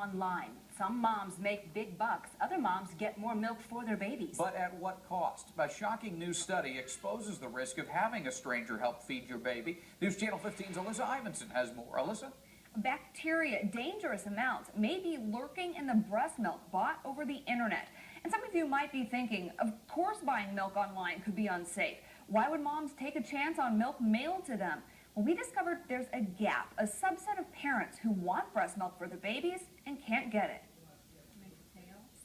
online. Some moms make big bucks. Other moms get more milk for their babies. But at what cost? A shocking new study exposes the risk of having a stranger help feed your baby. News Channel 15's Alyssa Ivinson has more. Alyssa? Bacteria, dangerous amounts, may be lurking in the breast milk bought over the internet. And some of you might be thinking, of course buying milk online could be unsafe. Why would moms take a chance on milk mailed to them? Well, we discovered there's a gap, a subset of parents who want breast milk for their babies and can't get it.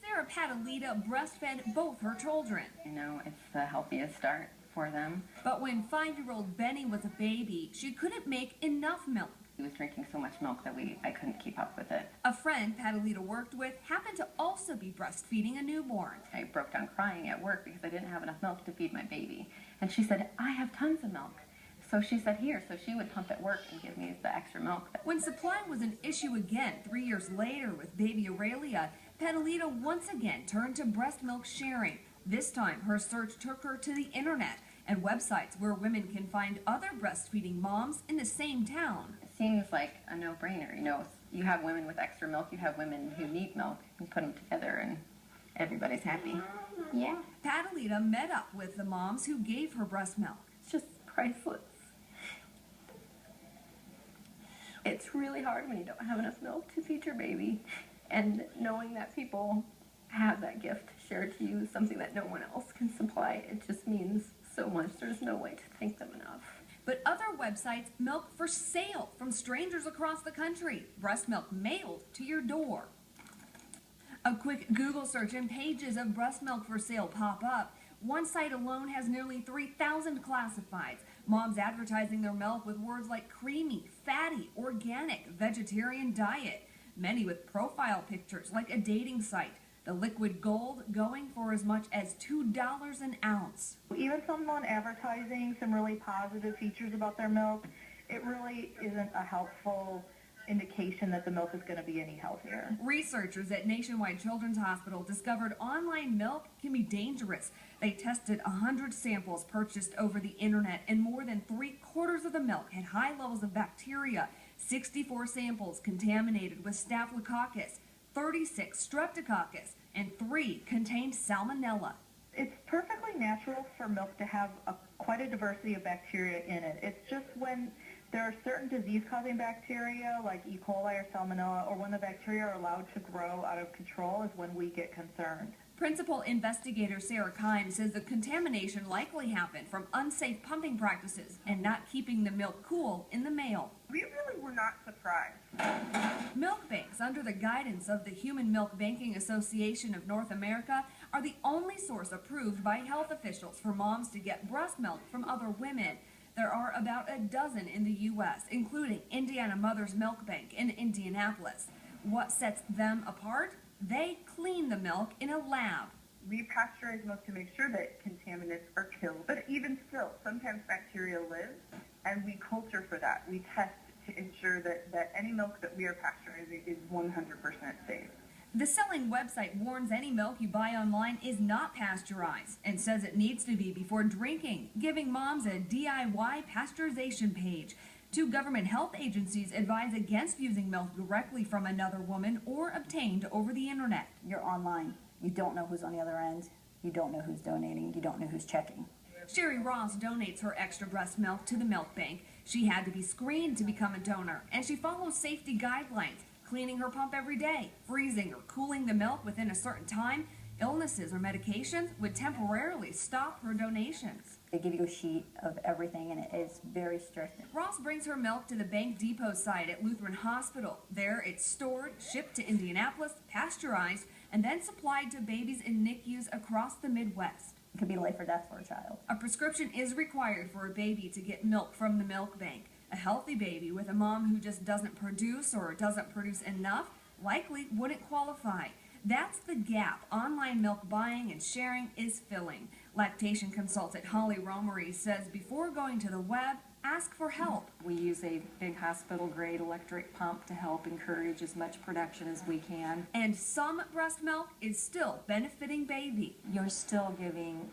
Sarah Padalita breastfed both her children. You know, it's the healthiest start for them. But when 5-year-old Benny was a baby, she couldn't make enough milk. He was drinking so much milk that I couldn't keep up with it. A friend Padalita worked with happened to also be breastfeeding a newborn. I broke down crying at work because I didn't have enough milk to feed my baby. And she said, I have tons of milk. So she said, here. So she would pump at work and give me the extra milk. When supply was an issue again 3 years later with baby Aurelia, Padalita once again turned to breast milk sharing. This time, her search took her to the internet and websites where women can find other breastfeeding moms in the same town. It seems like a no-brainer. You know, you have women with extra milk, you have women who need milk. You put them together and everybody's happy. Yeah. Padalita met up with the moms who gave her breast milk. It's just priceless. It's really hard when you don't have enough milk to feed your baby, and knowing that people have that gift shared to you, something that no one else can supply, it just means so much. There's no way to thank them enough. But other websites, milk for sale from strangers across the country. Breast milk mailed to your door. A quick Google search and pages of breast milk for sale pop up. One site alone has nearly 3,000 classifieds. Moms advertising their milk with words like creamy, fatty, organic, vegetarian diet. Many with profile pictures like a dating site. The liquid gold going for as much as $2 an ounce. Even someone advertising some really positive features about their milk, it really isn't a helpful indication that the milk is going to be any healthier. Researchers at Nationwide Children's Hospital discovered online milk can be dangerous. They tested 100 samples purchased over the internet, and more than 3/4 of the milk had high levels of bacteria. 64 samples contaminated with Staphylococcus, 36 Streptococcus, and 3 contained Salmonella. It's perfectly natural for milk to have quite a diversity of bacteria in it. It's just when there are certain disease-causing bacteria like E. coli or Salmonella, or when the bacteria are allowed to grow out of control, is when we get concerned. Principal investigator Sarah Kime says the contamination likely happened from unsafe pumping practices and not keeping the milk cool in the mail. We really were not surprised. Milk banks, under the guidance of the Human Milk Banking Association of North America, are the only source approved by health officials for moms to get breast milk from other women. There are about a dozen in the U.S., including Indiana Mother's Milk Bank in Indianapolis. What sets them apart? They clean the milk in a lab. We pasteurize milk to make sure that contaminants are killed, but even still, sometimes bacteria live, and we culture for that. We test to ensure that any milk that we are pasteurizing is 100% safe. The selling website warns any milk you buy online is not pasteurized and says it needs to be before drinking, giving moms a DIY pasteurization page. 2 government health agencies advise against using milk directly from another woman or obtained over the internet. You're online. You don't know who's on the other end. You don't know who's donating. You don't know who's checking. Sherry Ross donates her extra breast milk to the milk bank. She had to be screened to become a donor, and she follows safety guidelines, cleaning her pump every day, freezing or cooling the milk within a certain time. Illnesses or medications would temporarily stop her donations. They give you a sheet of everything, and it is very strict. Ross brings her milk to the Bank Depot site at Lutheran Hospital. There it's stored, shipped to Indianapolis, pasteurized, and then supplied to babies in NICUs across the Midwest. It could be life or death for a child. A prescription is required for a baby to get milk from the milk bank. A healthy baby with a mom who just doesn't produce or doesn't produce enough likely wouldn't qualify. That's the gap online milk buying and sharing is filling. Lactation consultant Holly Romery says before going to the web, ask for help. We use a big hospital-grade electric pump to help encourage as much production as we can. And some breast milk is still benefiting baby. You're still giving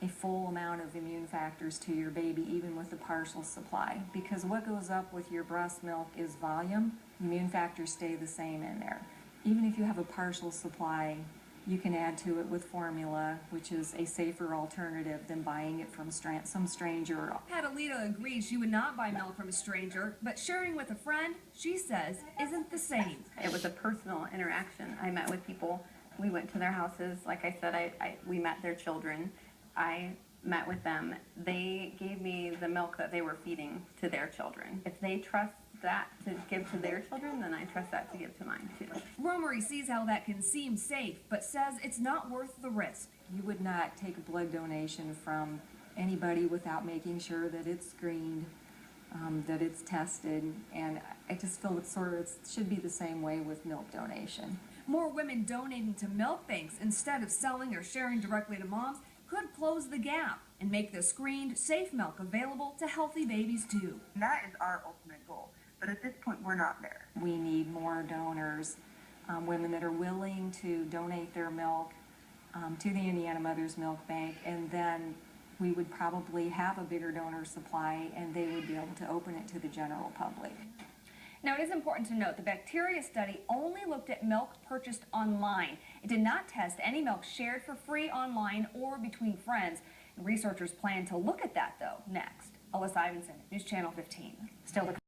a full amount of immune factors to your baby, even with a partial supply. Because what goes up with your breast milk is volume. Immune factors stay the same in there. even if you have a partial supply, you can add to it with formula, which is a safer alternative than buying it from some stranger. Catalina agrees she would not buy milk from a stranger, but sharing with a friend, she says, isn't the same. It was a personal interaction. I met with people. We went to their houses. Like I said, we met their children. I met with them. They gave me the milk that they were feeding to their children. If they trust that to give to their children, then I trust that to give to mine too. Romery sees how that can seem safe, but says it's not worth the risk. You would not take a blood donation from anybody without making sure that it's screened, that it's tested, and I just feel it should be the same way with milk donation. More women donating to milk banks instead of selling or sharing directly to moms could close the gap and make the screened, safe milk available to healthy babies too. And that is our ultimate goal. But at this point, we're not there. We need more donors, women that are willing to donate their milk to the Indiana Mothers Milk Bank, and then we would probably have a bigger donor supply and they would be able to open it to the general public. Now, it is important to note the bacteria study only looked at milk purchased online. It did not test any milk shared for free online or between friends. And researchers plan to look at that, though, next. Alyssa Ivinson, News Channel 15. Still to come.